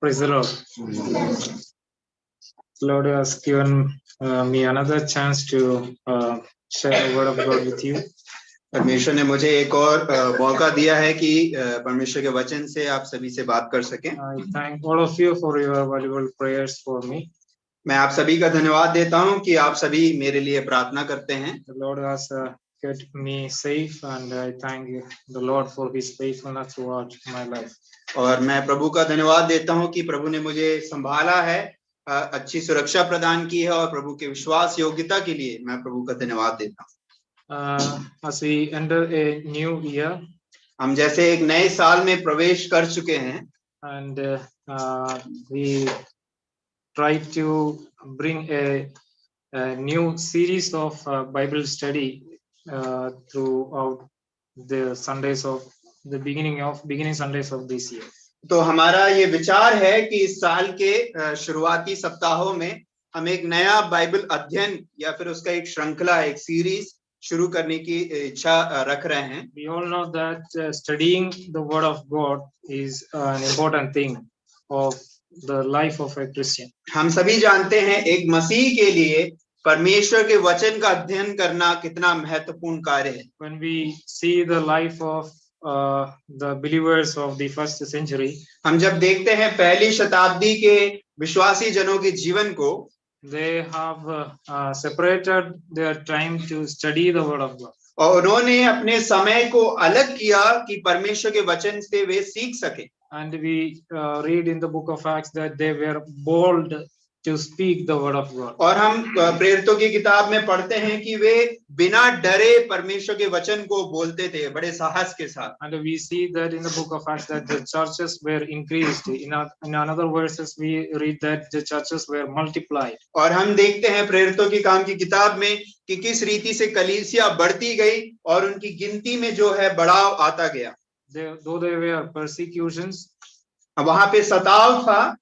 Praise the Lord. Lord has given me another chance to share the word of God with you. परमेश्वर ने मुझे एक और मौका दिया है कि परमेश्वर के वचन से आप सभी से बात कर सकें। I thank all of you for your valuable prayers for me. मैं आप सभी का धन्यवाद देता हूं कि आप सभी मेरे लिए प्रार्थना करते हैं। The Lord has kept me safe, and I thank the Lord for His faithfulness throughout my life. और मैं प्रभु का धन्यवाद देता हूं कि प्रभु ने मुझे संभाला है, अच्छी सुरक्षा प्रदान की है, और प्रभु के विश्वास योग्यता के लिए मैं प्रभु का धन्यवाद देता हूं। As we enter a new year, हम जैसे एक नए साल में प्रवेश कर चुके हैं, and we try to bring a new series of Bible study throughout the Sundays of the beginning Sundays of this year. तो हमारा ये विचार है कि इस साल के शुरुआती सप्ताहों में हम एक नया बाइबल अध्ययन या फिर उसका एक श्रृंखला, एक सीरीज शुरू करने की इच्छा रख रहे हैं। We all know that studying the Word of God is an important thing of the life of a Christian. हम सभी जानते हैं एक मसीह के लिए परमेश्वर के वचन का अध्ययन करना कितना महत्वपूर्ण कार्य है। When we see the life of the believers of the first century, हम जब देखते हैं पहली शताब्दी के विश्वासी जनों के जीवन को, they have separated their time to study the Word of God. और उन्होंने अपने समय को अलग किया कि परमेश्वर के वचन से वे सीख सके। And we read in the book of Acts that they were bold to speak the word of God. और हम प्रेरितों की किताब में पढ़ते हैं कि वे बिना डरे परमेश्वर के वचन को बोलते थे, बड़े साहस के साथ। And we see that in the book of Acts that the churches were increased. In another verses we read that the churches were multiplied. और हम देखते हैं प्रेरितों की काम की किताब में कि किस रीति से कलीसिया बढ़ती गई और उनकी गिनती में जो है बढ़ाव आता गया। Though there were persecutions, वहां पे सताव था,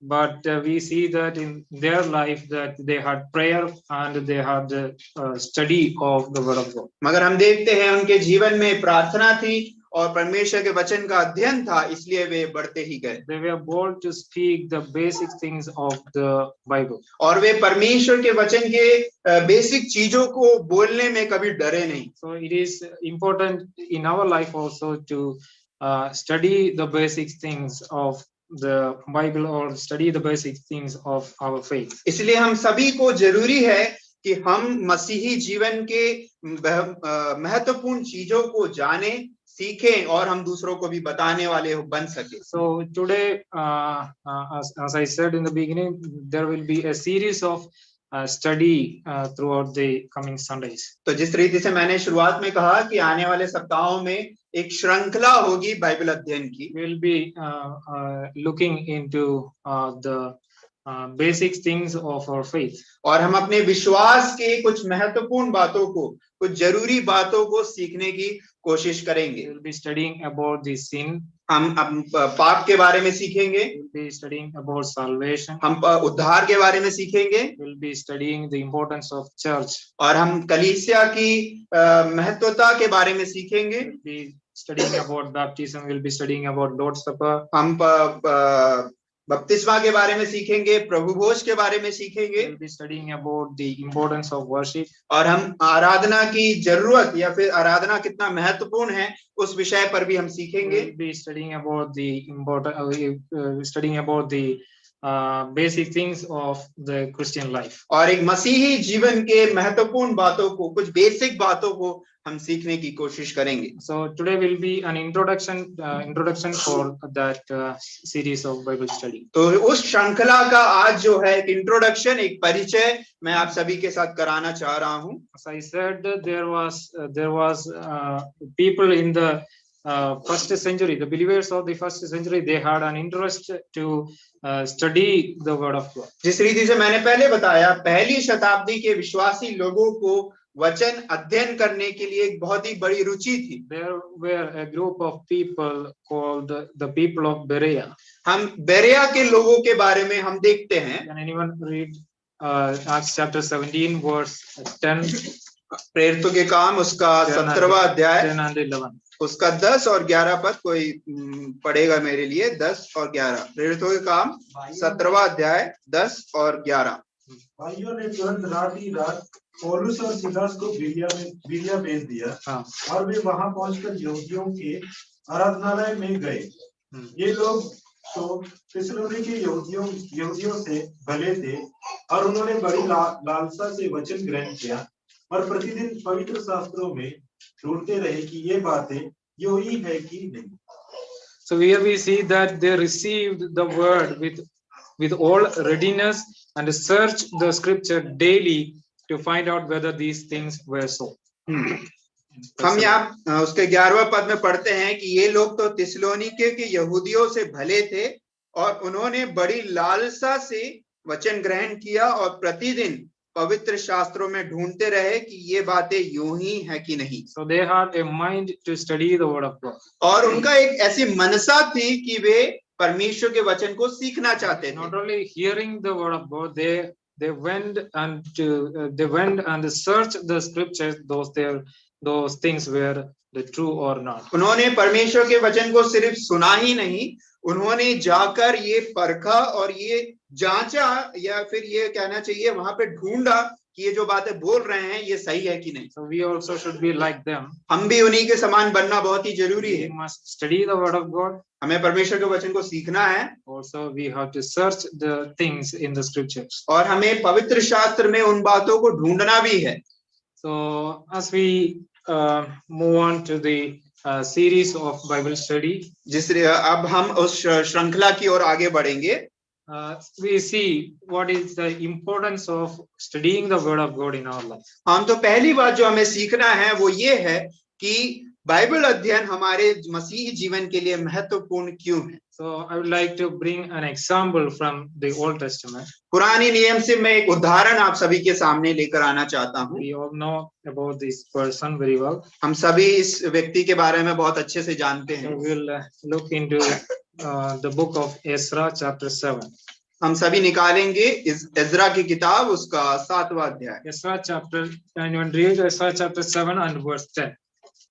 but we see that in their life that they had prayer and they had study of the word of God. मगर हम देखते हैं उनके जीवन में प्रार्थना थी और परमेश्वर के वचन का अध्ययन था, इसलिए वे बढ़ते ही गए। They were bold to speak the basic things of the Bible. और वे परमेश्वर के वचन के बेसिक चीजों को बोलने में कभी डरे नहीं। So it is important in our life also to study the basic things of the Bible or study the basic things of our faith. इसलिए हम सभी को जरूरी है कि हम मसीही जीवन के महत्वपूर्ण चीजों को जाने, सीखें और हम दूसरों को भी बताने वाले बन सके। So today, as I said in the beginning, there will be a series of study throughout the coming Sundays. तो जिस रीति से मैंने शुरुआत में कहा कि आने वाले सप्ताहों में एक श्रृंखला होगी बाइबल अध्ययन की। We will be looking into the basic things of our faith. और हम अपने विश्वास के कुछ महत्वपूर्ण बातों को, कुछ जरूरी बातों को सीखने की कोशिश करेंगे। We will be studying about the sin. हम पाप के बारे में सीखेंगे। We will be studying about salvation. हम उद्धार के बारे में सीखेंगे। We will be studying the importance of church. और हम कलीसिया की महत्वता के बारे में सीखेंगे। We will be studying about baptism. We will be studying about Lord's Supper. हम बपतिस्मा के बारे में सीखेंगे, प्रभु भोज के बारे में सीखेंगे। We will be studying about the importance of worship. और हम आराधना की जरूरत या फिर आराधना कितना महत्वपूर्ण है उस विषय पर भी हम सीखेंगे। We will be studying about the studying about the basic things of the Christian life. और एक मसीही जीवन के महत्वपूर्ण बातों को, कुछ बेसिक बातों को हम सीखने की कोशिश करेंगे। So today will be an introduction for that series of Bible study. तो उस श्रृंखला का आज जो है एक इंट्रोडक्शन, एक परिचय मैं आप सभी के साथ कराना चाह रहा हूँ। As I said, there was people in the first century, the believers of the first century, they had an interest to study the word of God. जिस रीति से मैंने पहले बताया, पहली शताब्दी के विश्वासी लोगों को वचन अध्ययन करने के लिए एक बहुत ही बड़ी रुचि थी। There were a group of people called the people of Berea. हम बेरिया के लोगों के बारे में हम देखते हैं। Can anyone read Acts chapter 17 verse 10? प्रेरितों के काम उसका 17वां अध्याय 10 and 11. उसका 10 और 11 पद कोई पढ़ेगा मेरे लिए, 10 और 11। प्रेरितों के काम 17वां अध्याय 10 और 11। भाइयों ने तुरंत रात ही रात पौलुस और सीलास को बिरिया भेज दिया। हाँ। और वे वहां पहुंचकर यहूदियों के आराधनालय में गए। ये लोग तो थिस्सलुनीके के यहूदियों से भले थे और उन्होंने बड़ी लालसा से वचन ग्रहण किया और प्रतिदिन पवित्र शास्त्रों में ढूंढते रहे कि ये बातें यो ही है कि नहीं। So here we see that they received the word with all readiness and searched the scripture daily to find out whether these things were so. हम यहाँ उसके 11वें पद में पढ़ते हैं कि ये लोग तो थिस्सलुनीके के यहूदियों से भले थे और उन्होंने बड़ी लालसा से वचन ग्रहण किया और प्रतिदिन पवित्र शास्त्रों में ढूंढते रहे कि ये बातें यूं ही है कि नहीं। So they had a mind to study the word of God. और उनका एक ऐसी मनसा थी कि वे परमेश्वर के वचन को सीखना चाहते थे। Not only hearing the word of God, they went and searched the scriptures. Those things were the true or not. उन्होंने परमेश्वर के वचन को सिर्फ सुना ही नहीं, उन्होंने जाकर ये परखा और ये जांचा, या फिर ये कहना चाहिए वहां पे ढूंढा कि ये जो बातें बोल रहे हैं ये सही है कि नहीं। So we also should be like them. हम भी उन्हीं के समान बनना बहुत ही जरूरी है। We must study the word of God. हमें परमेश्वर के वचन को सीखना है। Also we have to search the things in the scriptures. और हमें पवित्र शास्त्र में उन बातों को ढूंढना भी है। So as we move on to the series of Bible study, जिससे अब हम उस श्रृंखला की ओर आगे बढ़ेंगे। we see what is the importance of studying the word of God in our life. हम तो पहली बात जो हमें सीखना है वो ये है कि बाइबल अध्ययन हमारे मसीही जीवन के लिए महत्वपूर्ण क्यों है। So I would like to bring an example from the Old Testament. पुराने नियम से मैं एक उदाहरण आप सभी के सामने लेकर आना चाहता हूँ। We all know about this person very well. हम सभी इस व्यक्ति के बारे में बहुत अच्छे से जानते So हैं। we'll look into the book of Ezra, chapter 7. हम सभी निकालेंगे इस एज्रा की किताब उसका 7वां अध्याय। Ezra chapter, anyone read Ezra chapter 7 and verse 10.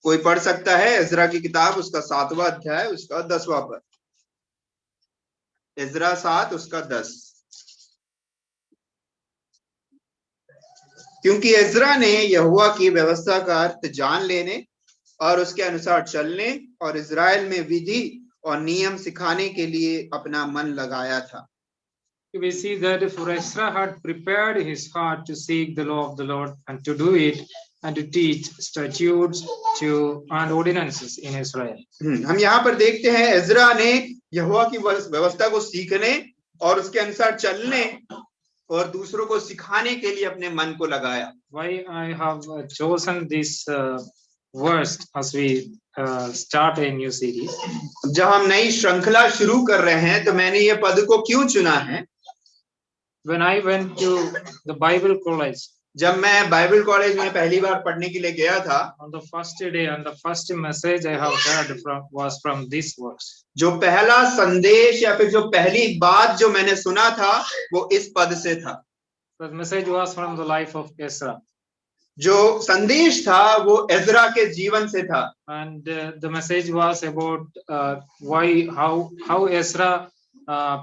कोई पढ़ सकता है एज्रा की किताब उसका 7वां अध्याय उसका 10वां पद। एज्रा 7 उसका 10। क्योंकि एज्रा ने यहोवा की व्यवस्था का अर्थ जान लेने और उसके अनुसार चलने और इजराइल में विधि और नियम सिखाने के लिए अपना मन लगाया था। We see that for Ezra had prepared his heart to seek the law of the Lord and to do it and to teach statutes and ordinances in Israel. हम यहाँ पर देखते हैं एज्रा ने यहोवा की व्यवस्था को सीखने और उसके अनुसार चलने और दूसरों को सिखाने के लिए अपने मन को लगाया। Why I have chosen this verse as we start a new series? जब हम नई श्रृंखला शुरू कर रहे हैं तो मैंने ये पद को क्यों चुना है? When I went to the Bible college, जब मैं बाइबल कॉलेज में पहली बार पढ़ने के लिए गया था, on the first day and the first message I have heard was from this verse. जो पहला संदेश या फिर जो पहली बात जो मैंने सुना था वो इस पद से था। The message was from the life of Ezra. जो संदेश था वो एज्रा के जीवन से था। And the message was about how Ezra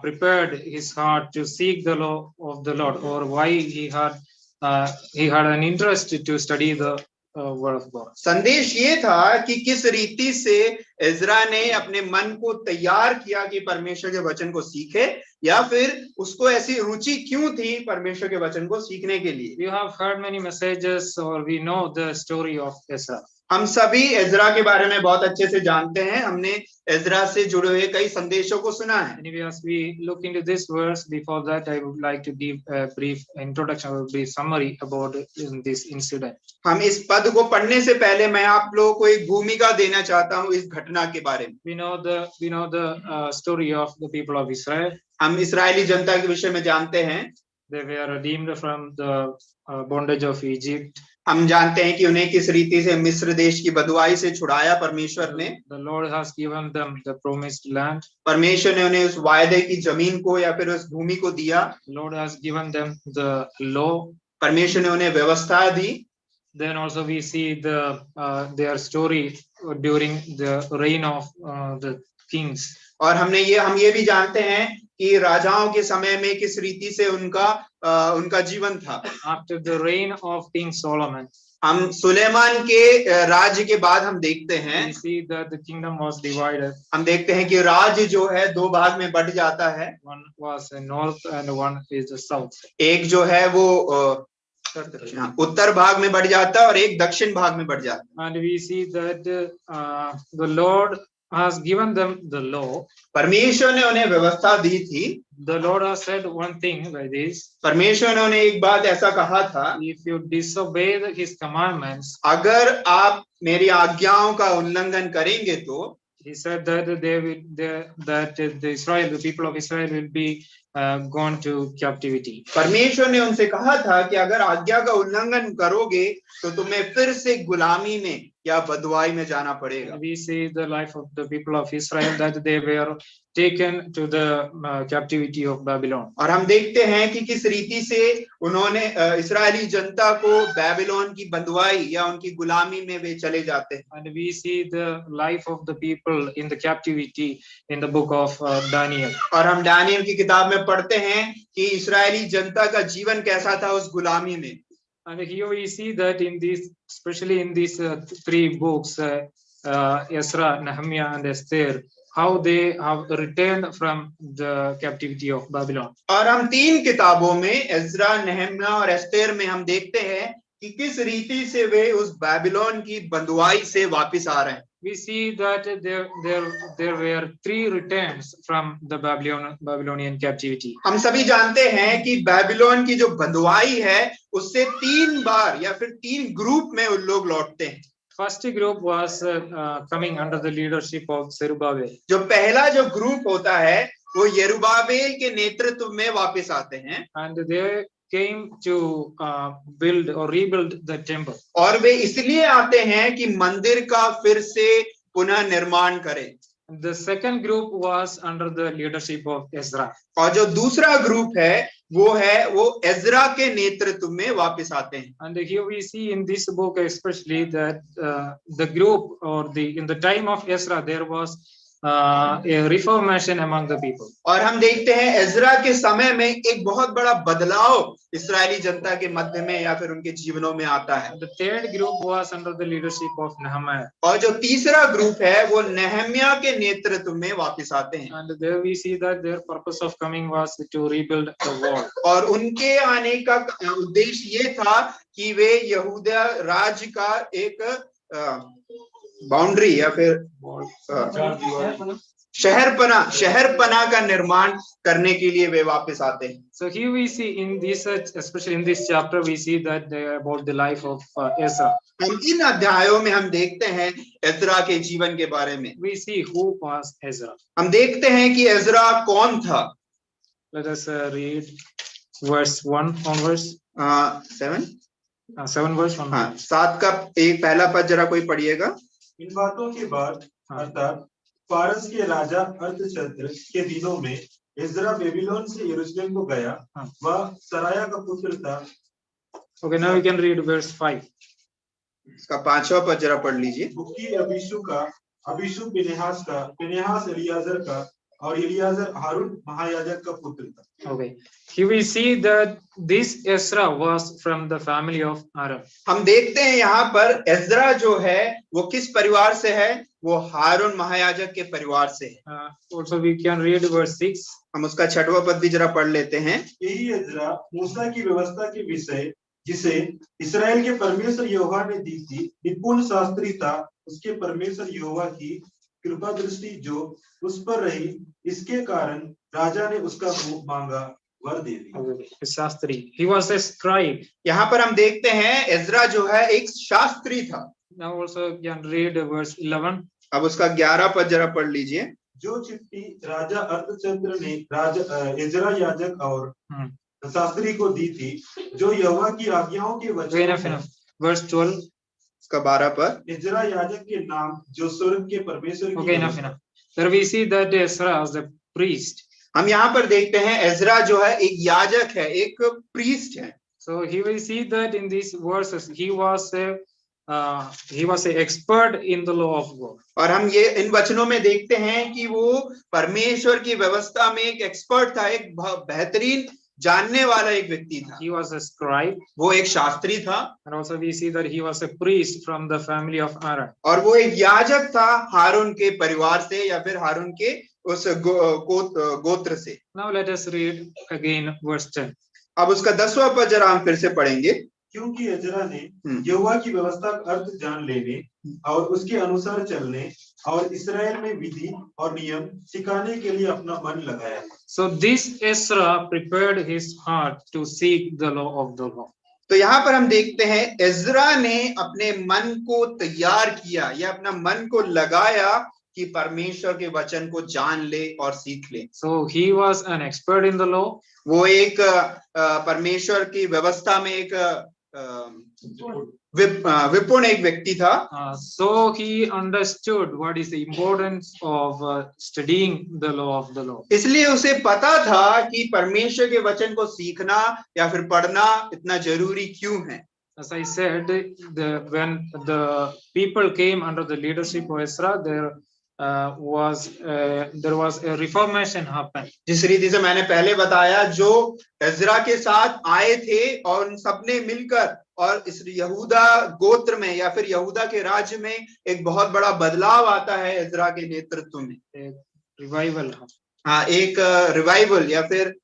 prepared his heart to seek the law of the Lord, or why he had an interest to study the word of God. संदेश ये था कि किस रीति से एज्रा ने अपने मन को तैयार किया कि परमेश्वर के वचन को सीखे, या फिर उसको ऐसी रुचि क्यों थी परमेश्वर के वचन को सीखने के लिए। You have heard many messages, or we know the story of Ezra. हम सभी एज्रा के बारे में बहुत अच्छे से जानते हैं, हमने एज्रा से जुड़े हुए कई संदेशों को सुना है। Anyway, as we look into this verse, before that I would like to give a brief introduction or a brief summary about this incident. हम इस पद को पढ़ने से पहले मैं आप लोगों को एक भूमिका देना चाहता हूँ इस घटना के बारे में। We know the story of the people of Israel. हम इस्राएली जनता के विषय में जानते हैं। They were redeemed from the bondage of Egypt. हम जानते हैं कि उन्हें किस रीति से मिस्र देश की बदुआई से छुड़ाया परमेश्वर ने। The Lord has given them the promised land. परमेश्वर ने उन्हें उस वायदे की जमीन को या फिर उस भूमि को दिया। Lord has given them the law. परमेश्वर ने उन्हें व्यवस्था दी। Then also we see their story during the reign of the kings. और हम ये भी जानते हैं कि राजाओं के समय में किस रीति से उनका जीवन था। After the reign of King Solomon, हम सुलेमान के राज्य के बाद हम देखते हैं, we see that the kingdom was divided. हम देखते हैं कि राज्य जो है दो भाग में बट जाता है। One was the north and one is the south. एक जो है वो उत्तर भाग में बढ़ जाता है और एक दक्षिण भाग में बढ़ जाता है। And we see that the Lord has given them the law. परमेश्वर ने उन्हें व्यवस्था दी थी। The Lord has said one thing by this. परमेश्वर ने उन्हें एक बात ऐसा कहा था, If you disobey His commandments, अगर आप मेरी आज्ञाओं का उल्लंघन करेंगे तो He said that the people of Israel will be gone to captivity. परमेश्वर ने उनसे कहा था कि अगर आज्ञा का उल्लंघन करोगे तो तुम्हें फिर से गुलामी में या बदवाई में जाना पड़ेगा। We see the life of the people of Israel that they were taken to the captivity of Babylon. और हम देखते हैं कि किस रीति से उन्होंने इस्राएली जनता को बेबीलोन की बंधुआई या उनकी गुलामी में वे चले जाते हैं। And we see the life of the people in the captivity in the book of Daniel. और हम दानियल की किताब में पढ़ते हैं कि इस्राएली जनता का जीवन कैसा था उस गुलामी में। And here we see that especially in these three books, Ezra, Nehemiah, and Esther, how they have returned from the captivity of Babylon. और हम तीन किताबों में एज्रा, नेहम्या और एस्तेर में हम देखते हैं कि किस रीति से वे उस बेबीलोन की बंधुआई से वापस आ रहे हैं। We see that there were three returns from the Babylonian captivity. हम सभी जानते हैं कि बेबीलोन की जो बंधुआई है उससे तीन बार या फिर तीन ग्रुप में उन लोग लौटते हैं। First group was coming under the leadership of Zerubbabel. जो पहला जो ग्रुप होता है वो यरूबाबेल के नेतृत्व में वापस आते हैं। And they came to build or rebuild the temple. और वे इसलिए आते हैं कि मंदिर का फिर से पुनः निर्माण करें। The second group was under the leadership of Ezra. और जो दूसरा ग्रुप है वो एज्रा के नेतृत्व में वापस आते हैं। And here we see in this book especially that the group or in the time of Ezra there was a reformation among the people. और हम देखते हैं एज्रा के समय में एक बहुत बड़ा बदलाव इस्राएली जनता के मध्य में या फिर उनके जीवनों में आता है। The third group was under the leadership of Nehemiah. और जो तीसरा ग्रुप है वो नेहम्या के नेतृत्व में वापस आते हैं। And there we see that their purpose of coming was to rebuild the wall. और उनके आने का उद्देश्य ये था कि वे यहूदा राज्य का एक बाउंड्री या फिर शहरपना का निर्माण करने के लिए वे वापस आते हैं। So here we see in this, especially in this chapter, we see that they are about the life of Ezra. हम इन अध्यायों में हम देखते हैं एज्रा के जीवन के बारे में। We see who was Ezra. हम देखते हैं कि एज्रा कौन था। Let us read verse 1 onwards. 7 verse 1. हाँ, 7 का एक पहला पद जरा कोई पढ़िएगा। इन बातों के बाद अर्थात फारस के राजा अर्थशस्त्र के दिनों में एज्रा बेबीलोन से यरूशलेम को गया। वह सराया का पुत्र था। Okay, now we can read verse 5. इसका 5वां पद जरा पढ़ लीजिए। बुक्की अबीशू का, अबीशू पिनेहास का, पिनेहास एलियाजर का और एलियाजर हारून महायाजक का पुत्र था। Okay, here we see that this Ezra was from the family of Aaron. हम देखते हैं यहाँ पर एज्रा जो है वो किस परिवार से है, वो हारून महायाजक के परिवार से है। Also we can read verse 6. हम उसका 6वां पद भी जरा पढ़ लेते हैं। यही एज्रा मूसा की व्यवस्था के विषय जिसे इस्राएल के परमेश्वर यहोवा ने दी थी निपुण शास्त्री था। उसके परमेश्वर यहोवा की कृपा दृष्टि जो उस पर रही, इसके कारण राजा ने उसका मुंह मांगा वर दे दी। Shastri, he was a scribe. यहाँ पर हम देखते हैं एज्रा जो है एक शास्त्री था। Now also can read verse 11. अब उसका 11 पद जरा पढ़ लीजिए। जो चिट्ठी राजा अर्थशस्त्र ने राजा एज्रा याजक और शास्त्री को दी थी, जो यहोवा की आज्ञाओं के वचन। Verse 12. उसका 12 पद। एज्रा याजक के नाम जो स्वर्ग के परमेश्वर Okay, enough. There we see that Ezra was the priest. हम यहाँ पर देखते हैं एज्रा जो है एक याजक है, एक प्रीस्ट है। So he will see that in these verses he was a expert in the law of God. और हम ये इन वचनों में देखते हैं कि वो परमेश्वर की व्यवस्था में एक एक्सपर्ट था, एक बेहतरीन जानने वाला एक व्यक्ति था. He was a scribe. वो एक शास्त्री था. And also we see that he was a priest from the family of Aaron. और वो एक याजक था हारून के परिवार से या फिर हारून के उस गोत्र से. Now let us read again verse 10. अब उसका 10वां पद जरा हम फिर से पढ़ेंगे. क्योंकि एजरा ने यहोवा की व्यवस्था का अर्थ जान लेने और उसके अनुसार चलने और इस्राएल में विधि और नियम सिखाने के लिए अपना मन लगाया. So this Ezra prepared his heart to seek the law of the Lord. तो यहाँ पर हम देखते हैं एजरा ने अपने मन को तैयार किया या अपना मन को लगाया कि परमेश्वर के वचन को जान ले और सीख ले. So he was an expert in the law. वो एक परमेश्वर की व्यवस्था में एक विपुण एक व्यक्ति था. So he understood what is the importance of studying the law of the Lord. इसलिए उसे पता था कि परमेश्वर के वचन को सीखना या फिर पढ़ना इतना जरूरी क्यों है. As I said, when the people came under the leadership of Ezra, there was a reformation happened. जिस रीति से मैंने पहले बताया, जो एजरा के साथ आए थे और उन सबने मिलकर और इस यहूदा गोत्र में या फिर यहूदा के राज्य में एक बहुत बड़ा बदलाव आता है एजरा के नेतृत्व में. रिवाइवल. हाँ, एक रिवाइवल या फिर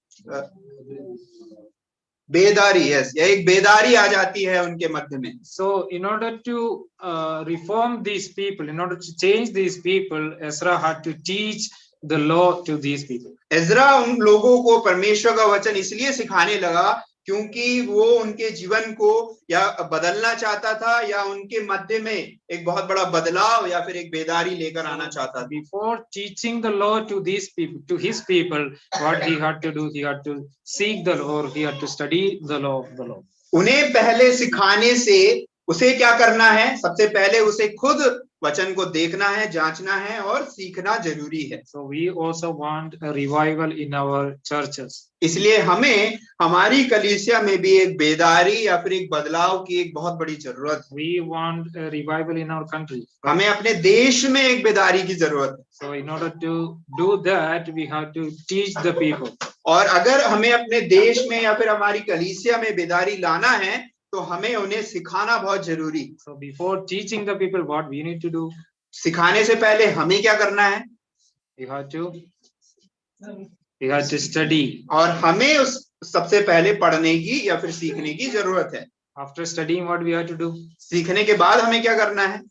बेदारी, यस, या एक बेदारी आ जाती है उनके मध्य में. So in order to reform these people, in order to change these people, Ezra had to teach the law to these people. Ezra उन लोगों को परमेश्वर का वचन इसलिए सिखाने लगा क्योंकि वो उनके जीवन को या बदलना चाहता था या उनके मध्य में एक बहुत बड़ा बदलाव या फिर एक बेदारी लेकर आना चाहता था. Before teaching the law to these people, to his people, what he had to do, he had to seek the law, he had to study the law of the Lord. उन्हें पहले सिखाने से उसे क्या करना है? सबसे पहले उसे खुद वचन को देखना है, जांचना है और सीखना जरूरी है. So we also want a revival in our churches. इसलिए हमें हमारी कलीसिया में भी एक बेदारी या फिर एक बदलाव की एक बहुत बड़ी जरूरत है. We want a revival in our country. हमें अपने देश में एक बेदारी की जरूरत है. So in order to do that, we have to teach the people. और अगर हमें अपने देश में या फिर हमारी कलीसिया में बेदारी लाना है तो हमें उन्हें सिखाना बहुत जरूरी. So before teaching the people, what we need to do? सिखाने से पहले हमें क्या करना है? We have to study. और हमें उस सबसे पहले पढ़ने की या फिर सीखने की जरूरत है. After studying, what we have to do? सीखने के बाद हमें क्या करना है?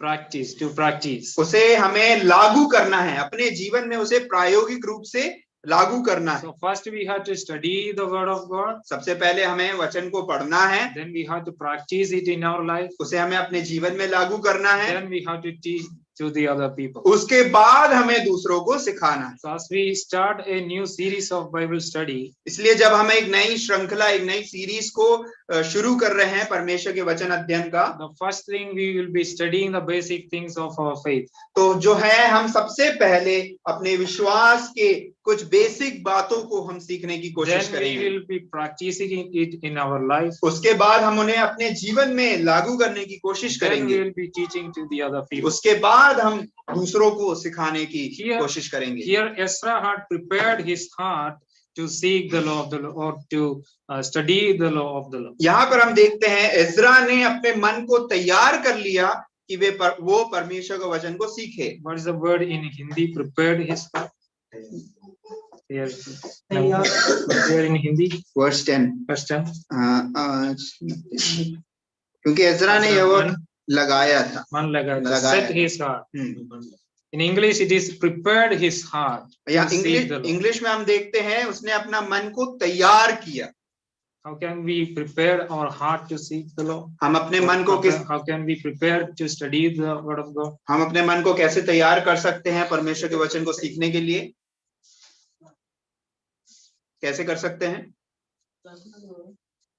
Practice, to practice. उसे हमें लागू करना है, अपने जीवन में उसे प्रायोगिक रूप से लागू करना है. So first we have to study the word of God. सबसे पहले हमें वचन को पढ़ना है. Then we have to practice it in our life. उसे हमें अपने जीवन में लागू करना है. Then we have to teach to the other people. उसके बाद हमें दूसरों को सिखाना है. So as we start a new series of Bible study, इसलिए जब हम एक नई श्रृंखला, एक नई सीरीज को शुरू कर रहे हैं परमेश्वर के वचन अध्ययन का, the first thing we will be studying the basic things of our faith. तो जो है हम सबसे पहले अपने विश्वास के कुछ बेसिक बातों को हम सीखने की कोशिश Then we करेंगे. will be practicing it in our life. उसके बाद हम उन्हें अपने जीवन में लागू करने की कोशिश Then we करेंगे. will be teaching to the other people. उसके बाद हम दूसरों को सिखाने की कोशिश करेंगे. Here Ezra had prepared his heart to seek the law of the Lord, or to study the law of the Lord. यहाँ पर हम देखते हैं एजरा ने अपने मन को तैयार कर लिया कि वो परमेश्वर के वचन को सीखे. What is the word in Hindi? Prepared his heart. Here in Hindi. Verse 10. Verse 10. क्योंकि एजरा ने यह लगाया था. Man लगाया. Set his heart. In English it is prepared his heart. या इंग्लिश में हम देखते हैं उसने अपना मन को तैयार किया. How can we prepare our heart to seek the Lord? हम अपने मन को How can we prepare to study the word of God? हम अपने मन को कैसे तैयार कर सकते हैं परमेश्वर के वचन को सीखने के लिए? कैसे कर सकते हैं?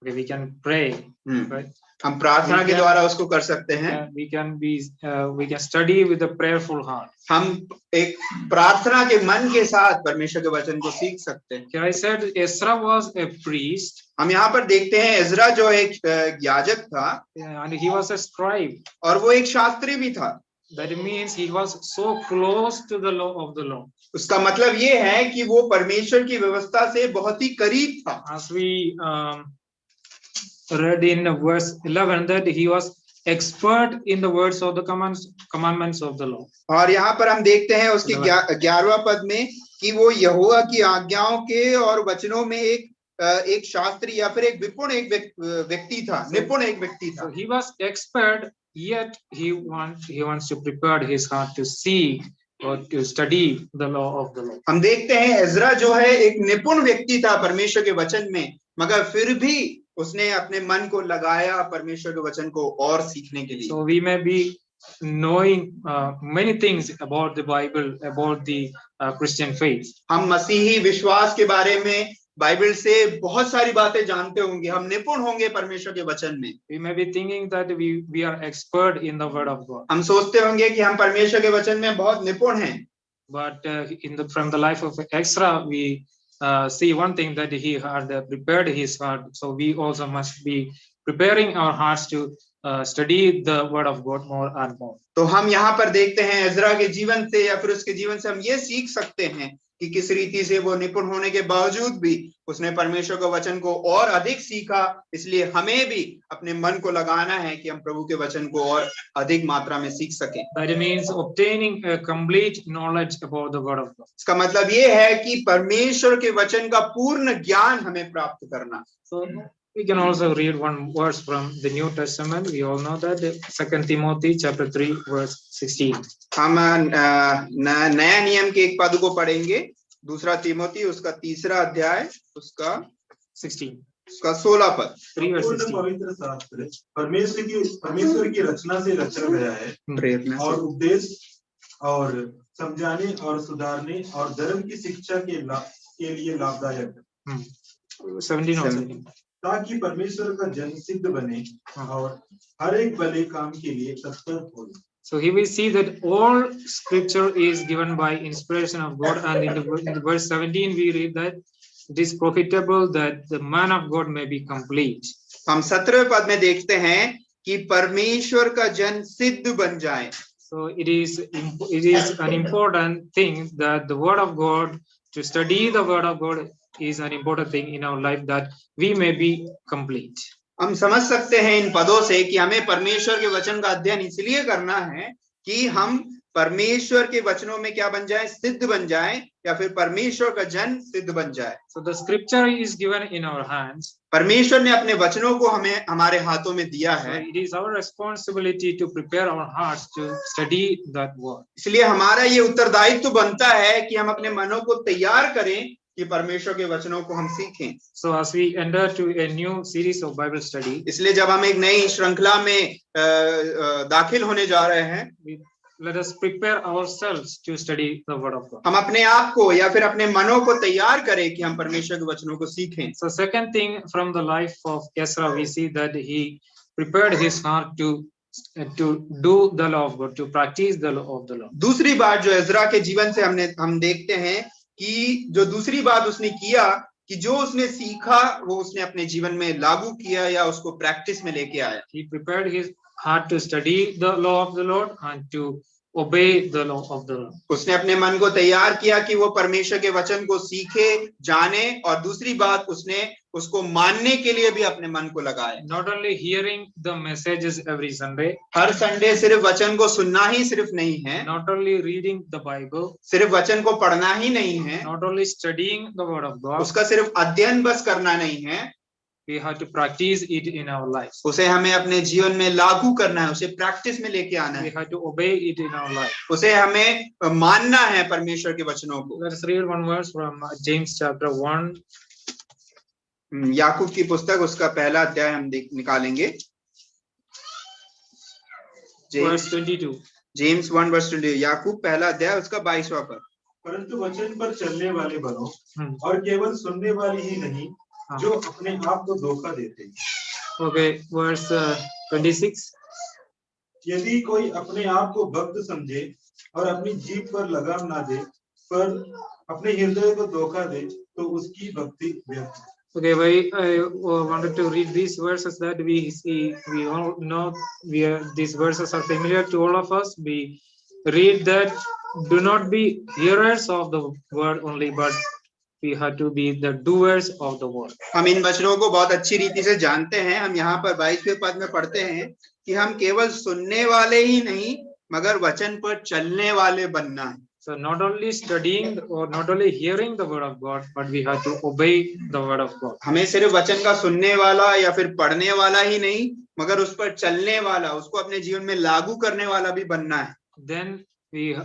Okay, we can pray. Right? हम प्रार्थना के द्वारा उसको कर सकते हैं. We can study with a prayerful heart. हम एक प्रार्थना के मन के साथ परमेश्वर के वचन को सीख सकते हैं. Here I said Ezra was a priest. हम यहाँ पर देखते हैं इज़रा जो एक याजक था and he was a scribe. और वो एक शास्त्री भी था। That means he was so close to the law of the law. उसका मतलब ये है कि वो परमेश्वर की व्यवस्था से बहुत ही करीब था। As we read in verse 11 that he was expert in the words of the commandments of the law. और यहाँ पर हम देखते हैं उसके 11वां पद में कि वो यहोवा की आज्ञाओं के और वचनों में एक शास्त्री या फिर एक विपुण एक व्यक्ति था, निपुण एक व्यक्ति था। So he was expert, yet he wants to prepare his heart to see or to study the law of the law. हम देखते हैं इज़रा जो है एक निपुण व्यक्ति था परमेश्वर के वचन में, मगर फिर भी उसने अपने मन को लगाया परमेश्वर के वचन को और सीखने के लिए। So we may be knowing many things about the Bible, about the Christian faith. हम मसीही विश्वास के बारे में बाइबल से बहुत सारी बातें जानते होंगे, हम निपुण होंगे परमेश्वर के वचन में। We may be thinking that we are expert in the word of God. हम सोचते होंगे कि हम परमेश्वर के वचन में बहुत निपुण हैं। But from the life of Ezra, we see one thing that he had prepared his heart. So we also must be preparing our hearts to study the word of God more and more. तो हम यहाँ पर देखते हैं इज़रा के जीवन से या फिर उसके जीवन से हम ये सीख सकते हैं कि किस रीति से वो निपुण होने के बावजूद भी उसने परमेश्वर के वचन को और अधिक सीखा। इसलिए हमें भी अपने मन को लगाना है कि हम प्रभु के वचन को और अधिक मात्रा में सीख सकें। That means obtaining a complete knowledge about the word of God. इसका मतलब ये है कि परमेश्वर के वचन का पूर्ण ज्ञान हमें प्राप्त करना। So we can also read one verse from the New Testament. We all know that 2 Timothy chapter 3 verse 16. हम नया नियम के एक पद को पढ़ेंगे, दूसरा तीमोथी उसका 3रा अध्याय उसका 16 पद। पवित्र शास्त्र परमेश्वर की रचना से रचा गया है और उपदेश और समझाने और सुधारने और धर्म की शिक्षा के लिए लाभदायक है। 17 ताकि परमेश्वर का जन सिद्ध बने और हर एक भले काम के लिए तत्पर हो। So here we see that all scripture is given by inspiration of God, and in the verse 17 we read that it is profitable that the man of God may be complete. हम 17वें पद में देखते हैं कि परमेश्वर का जन सिद्ध बन जाए। So it is an important thing that the word of God, to study the word of God is an important thing in our life, that we may be complete. हम समझ सकते हैं इन पदों से कि हमें परमेश्वर के वचन का अध्ययन इसलिए करना है कि हम परमेश्वर के वचनों में क्या बन जाए, सिद्ध बन जाए, या फिर परमेश्वर का जन सिद्ध बन जाए। So the scripture is given in our hands. परमेश्वर ने अपने वचनों को हमें हमारे हाथों में दिया है। So it is our responsibility to prepare our hearts to study that word. इसलिए हमारा ये उत्तरदायित्व बनता है कि हम अपने मनों को तैयार करें कि परमेश्वर के वचनों को हम सीखें। So as we enter to a new series of Bible study, इसलिए जब हम एक नई श्रृंखला में दाखिल होने जा रहे हैं, let us prepare ourselves to study the word of God. हम अपने आप को या फिर अपने मनों को तैयार करें कि हम परमेश्वर के वचनों को सीखें। So second thing from the life of Ezra, we see that he prepared his heart to do the law of God, to practice the law of the Lord. दूसरी बात जो इज़रा के जीवन से हम देखते हैं कि जो दूसरी बात उसने किया कि जो उसने सीखा वो उसने अपने जीवन में लागू किया या उसको प्रैक्टिस में लेके आया। He prepared his heart to study the law of the Lord and to obey the law of the Lord. उसने अपने मन को तैयार किया कि वो परमेश्वर के वचन को सीखे, जाने, और दूसरी बात उसने उसको मानने के लिए भी अपने मन को लगाया। Not only hearing the messages every Sunday, her Sunday सिर्फ वचन को सुनना ही सिर्फ नहीं है, not only reading the Bible, सिर्फ वचन को पढ़ना ही नहीं है, not only studying the word of God, उसका सिर्फ अध्ययन बस करना नहीं है, we have to practice it in our lives. उसे हमें अपने जीवन में लागू करना है, उसे प्रैक्टिस में लेके आना We है, have to obey it in our life. उसे हमें मानना है परमेश्वर के वचनों को। Let us read one verse from James chapter 1. याकूब की पुस्तक उसका पहला अध्याय हम निकालेंगे। Verse 22. जेम्स 1:22, याकूब पहला अध्याय उसका 22वां पद। परंतु वचन पर चलने वाले बनो और केवल सुनने वाले ही नहीं जो अपने आप को धोखा देते हैं। Okay, verse 26. यदि कोई अपने आप को भक्त समझे और अपनी जीभ पर लगाम ना दे पर अपने हृदय को धोखा दे तो उसकी भक्ति व्यर्थ। Okay, I wanted to read these verses that we see. We all know these verses are familiar to all of us. We read that do not be hearers of the word only, but we have to be the doers of the word. हम इन वचनों को बहुत अच्छी रीति से जानते हैं। हम यहाँ पर 22वें पद में पढ़ते हैं कि हम केवल सुनने वाले ही नहीं मगर वचन पर चलने वाले बनना है। So not only studying or not only hearing the word of God, but we have to obey the word of God. हमें सिर्फ वचन का सुनने वाला या फिर पढ़ने वाला ही नहीं मगर उस पर चलने वाला, उसको अपने जीवन में लागू करने वाला भी बनना है। Then we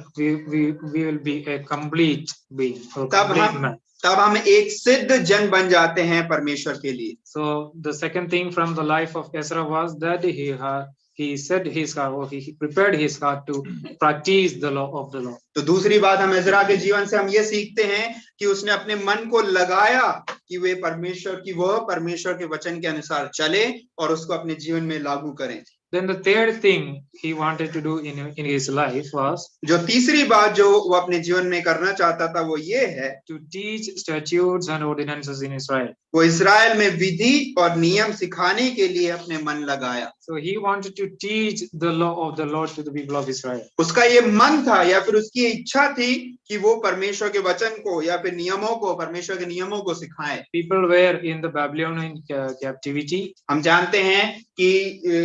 will be a complete being, or complete man. तब हम एक सिद्ध जन बन जाते हैं परमेश्वर के लिए। So the second thing from the life of Ezra was that he set his heart, or he prepared his heart to practice the law of the Lord. तो दूसरी बात हम इज़रा के जीवन से हम ये सीखते हैं कि उसने अपने मन को लगाया कि वह परमेश्वर के वचन के अनुसार चले और उसको अपने जीवन में लागू करें। Then the third thing he wanted to do in his life was, जो तीसरी बात जो वो अपने जीवन में करना चाहता था वो ये है, to teach statutes and ordinances in Israel. वो इस्राएल में विधि और नियम सिखाने के लिए अपने मन लगाया। So he wanted to teach the law of the Lord to the people of Israel. उसका ये मन था या फिर उसकी इच्छा थी कि वो परमेश्वर के वचन को या फिर नियमों को, परमेश्वर के नियमों को सिखाए। People were in the Babylonian captivity. हम जानते हैं कि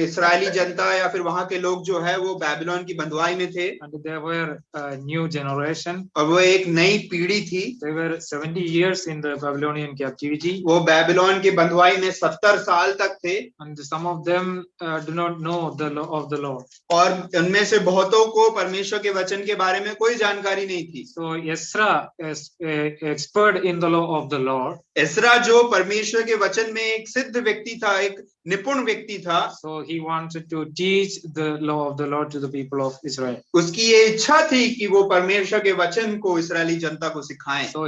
इस्राएली जनता या फिर वहां के लोग जो है वो बेबीलोन की बंधुआई में थे। And there were a new generation. और वो एक नई पीढ़ी थी। They were 70 years in the Babylonian captivity. वो बेबीलोन की बंधुआई में 70 साल तक थे। And some of them do not know the law of the Lord. और उनमें से बहुतों को परमेश्वर के वचन के बारे में कोई जानकारी नहीं थी। So Ezra is expert in the law of the Lord. एस्रा जो परमेश्वर के वचन में एक सिद्ध व्यक्ति था, एक निपुण व्यक्ति था। So he wanted to teach the law of the Lord to the people of Israel. उसकी ये इच्छा थी कि वो परमेश्वर के वचन को इस्राएली जनता को सिखाएं। So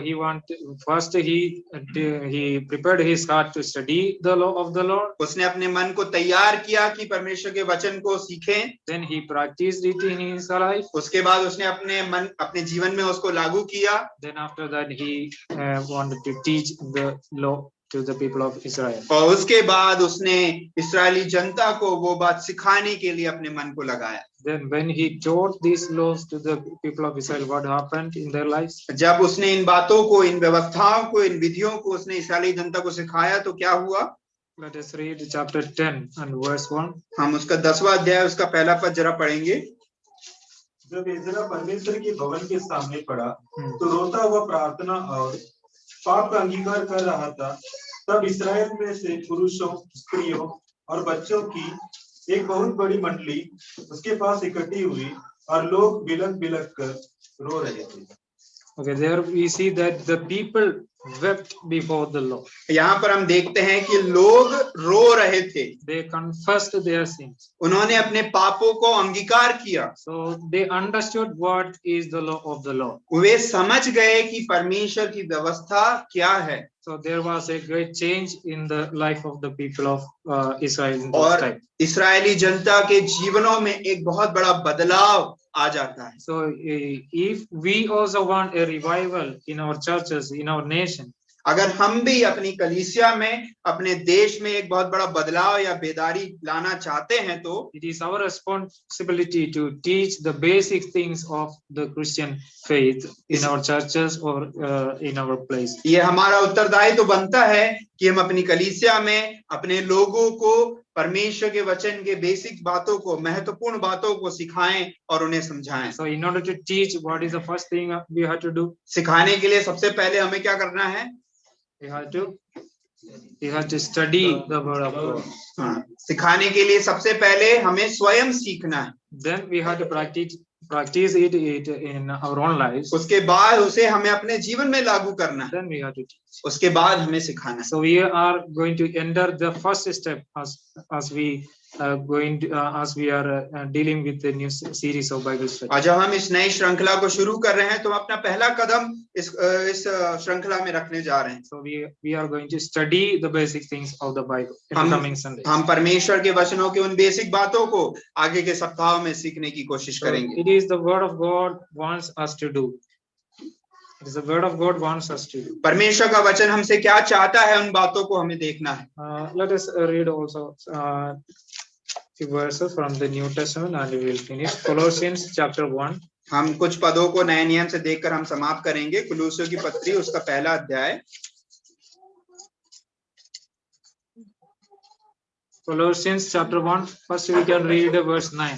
he prepared his heart to study the law of the Lord. उसने अपने मन को तैयार किया कि परमेश्वर के वचन को सीखें। Then he practiced it in his life. उसके बाद उसने अपने जीवन में उसको लागू किया। Then after that he wanted to teach the law to the people of Israel. और उसके बाद उसने इस्राएली जनता को वो बात सिखाने के लिए अपने मन को लगाया। Then when he taught these laws to the people of Israel, what happened in their lives? जब उसने इन बातों को, इन व्यवस्थाओं को, इन विधियों को उसने इस्राएली जनता को सिखाया तो क्या हुआ? Let us read chapter 10 and verse 1. हम उसका 10वां अध्याय उसका पहला पद जरा पढ़ेंगे। जब इज़रा परमेश्वर के भवन के सामने पड़ा तो रोता हुआ प्रार्थना और पाप का अंगीकार कर रहा था। तब इस्राएल में से पुरुषों, स्त्रियों और बच्चों की एक बहुत बड़ी मंडली उसके पास इकट्ठी हुई और लोग बिलख बिलख कर रो रहे थे। Okay, there we see that the people wept before the Lord. यहाँ पर हम देखते हैं कि लोग रो रहे थे। They confessed their sins. उन्होंने अपने पापों को अंगीकार किया। So they understood what is the law of the Lord. वे समझ गए कि परमेश्वर की व्यवस्था क्या है। So there was a great change in the life of the people of Israel in those times. इस्राएली जनता के जीवनों में एक बहुत बड़ा बदलाव आ जाता है। So if we also want a revival in our churches, in our nation, अगर हम भी अपनी कलीसिया में, अपने देश में एक बहुत बड़ा बदलाव या बेदारी लाना चाहते हैं तो it is our responsibility to teach the basic things of the Christian faith in our churches or in our place. ये हमारा उत्तरदायित्व तो बनता है कि हम अपनी कलीसिया में अपने लोगों को परमेश्वर के वचन के बेसिक बातों को, महत्वपूर्ण बातों को सिखाएं और उन्हें समझाएं। So in order to teach, what is the first thing we have to do? सिखाने के लिए सबसे पहले हमें क्या करना है? We have to study the word of God. हाँ, सिखाने के लिए सबसे पहले हमें स्वयं सीखना है। Then we have to practice it in our own lives. उसके बाद उसे हमें अपने जीवन में लागू करना है। Then we have to teach. उसके बाद हमें सिखाना है। So we are going to enter the first step as we are dealing with the new series of Bible study. और जब हम इस नई श्रृंखला को शुरू कर रहे हैं तो हम अपना पहला कदम इस श्रृंखला में रखने जा रहे हैं। So we are going to study the basic things of the Bible in the coming Sunday. हम परमेश्वर के वचनों के उन बेसिक बातों को आगे के सप्ताह में सीखने की कोशिश करेंगे। It is the word of God wants us to do. It is the word of God wants us to do. परमेश्वर का वचन हमसे क्या चाहता है, उन बातों को हमें देखना है। Let us read also few verses from the New Testament and we will finish. Colossians chapter 1. हम कुछ पदों को नए नियम से देखकर हम समाप्त करेंगे। कुलूसियों की पत्री उसका पहला अध्याय। Colossians chapter 1. First we can read verse 9.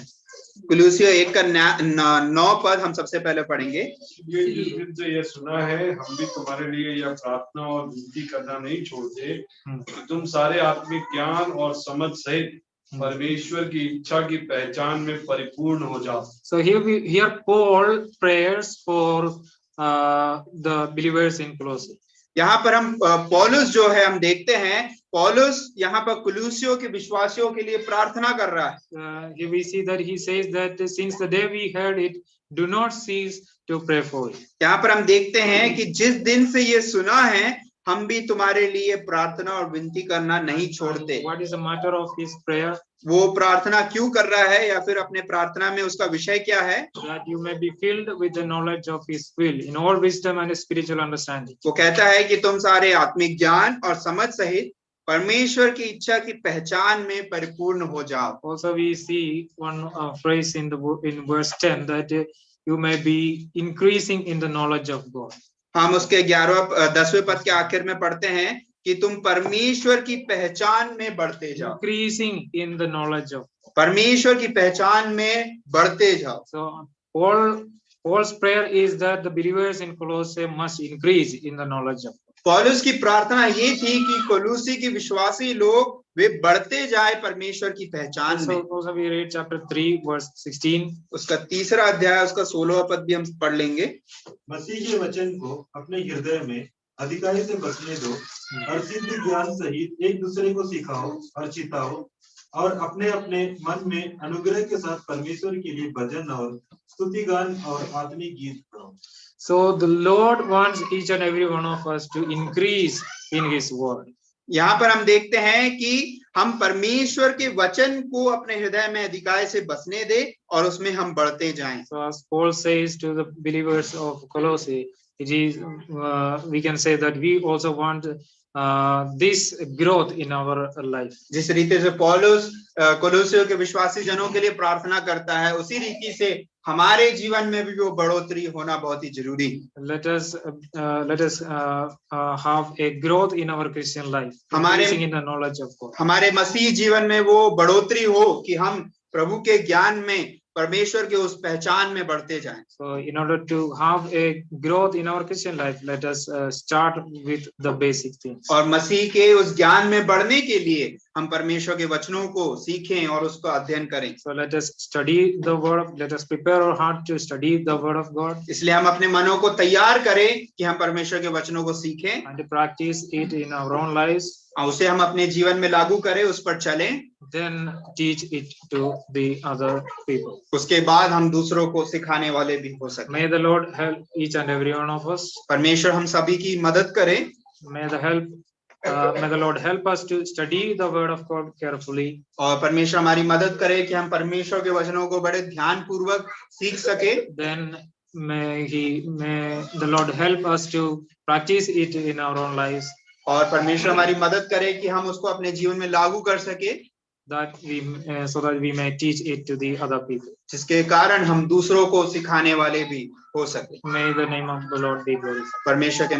कुलूसियों 1 का 9 पद हम सबसे पहले पढ़ेंगे। ये जिस दिन से यह सुना है, हम भी तुम्हारे लिए यह प्रार्थना और विनती करना नहीं छोड़ते कि तुम सारे आत्मिक ज्ञान और समझ सहित परमेश्वर की इच्छा की पहचान में परिपूर्ण हो जाओ। So here Paul prayers for the believers in Colossae. यहाँ पर हम पौलुस जो है हम देखते हैं, पौलुस यहाँ पर कुलूसियों के विश्वासियों के लिए प्रार्थना कर रहा है। Here we see that he says that since the day we heard it, do not cease to pray for it. यहाँ पर हम देखते हैं कि जिस दिन से ये सुना है, हम भी तुम्हारे लिए प्रार्थना और विनती करना नहीं छोड़ते। What is the matter of his prayer? वो प्रार्थना क्यों कर रहा है, या फिर अपने प्रार्थना में उसका विषय क्या है? That you may be filled with the knowledge of his will in all wisdom and spiritual understanding. वो कहता है कि तुम सारे आत्मिक ज्ञान और समझ सहित परमेश्वर की इच्छा की पहचान में परिपूर्ण हो जाओ। Also we see one phrase in verse 10 that you may be increasing in the knowledge of God. हम उसके 10वें पद के आखिर में पढ़ते हैं कि तुम परमेश्वर की पहचान में बढ़ते जाओ। Increasing in the knowledge of God. परमेश्वर की पहचान में बढ़ते जाओ। So Paul's prayer is that the believers in Colossae must increase in the knowledge of God. पौलुस की प्रार्थना ये थी कि कोलोसी के विश्वासी लोग वे बढ़ते जाए परमेश्वर की पहचान में। Also we read chapter 3 verse 16. उसका 3रा अध्याय उसका 16वां पद भी हम पढ़ लेंगे। मसीह के वचन को अपने हृदय में अधिकारी से बसने दो और सिद्ध ज्ञान सहित एक दूसरे को सिखाओ और चिताओ और अपने अपने मन में अनुग्रह के साथ परमेश्वर के लिए भजन और स्तुति गान और आत्मिक गीत गाओ। So the Lord wants each and every one of us to increase in His word. यहाँ पर हम देखते हैं कि हम परमेश्वर के वचन को अपने हृदय में अधिकाय से बसने दे और उसमें हम बढ़ते जाएं। So as Paul says to the believers of Colossae, it is we can say that we also want this growth in our life. जिस रीति से पौलुस कोलोसियों के विश्वासी जनों के लिए प्रार्थना करता है, उसी रीति से हमारे जीवन में भी वो बढ़ोतरी होना बहुत ही जरूरी। Let us have a growth in our Christian life, increasing in the knowledge of God. हमारे मसीह जीवन में वो बढ़ोतरी हो कि हम प्रभु के ज्ञान में परमेश्वर के उस पहचान में बढ़ते जाएं। So in order to have a growth in our Christian life, let us start with the basic things. और मसीह के उस ज्ञान में बढ़ने के लिए हम परमेश्वर के वचनों को सीखें और उसको अध्ययन करें। So let us study the word. Let us prepare our heart to study the word of God. इसलिए हम अपने मनों को तैयार करें कि हम परमेश्वर के वचनों को सीखें And to practice it in our own lives. और उसे हम अपने जीवन में लागू करें, उस पर चलें। Then teach it to the other people. उसके बाद हम दूसरों को सिखाने वाले भी हो सकें। May the Lord help each and every one of us. परमेश्वर हम सभी की मदद करे। May the Lord help us to study the word of God carefully. और परमेश्वर हमारी मदद करे कि हम परमेश्वर के वचनों को बड़े ध्यान पूर्वक सीख सके। Then may the Lord help us to practice it in our own lives. और परमेश्वर हमारी मदद करे कि हम उसको अपने जीवन में लागू कर सके, so that we may teach it to the other people. जिसके कारण हम दूसरों को सिखाने वाले भी हो सके। May the name of the Lord be glorified. परमेश्वर के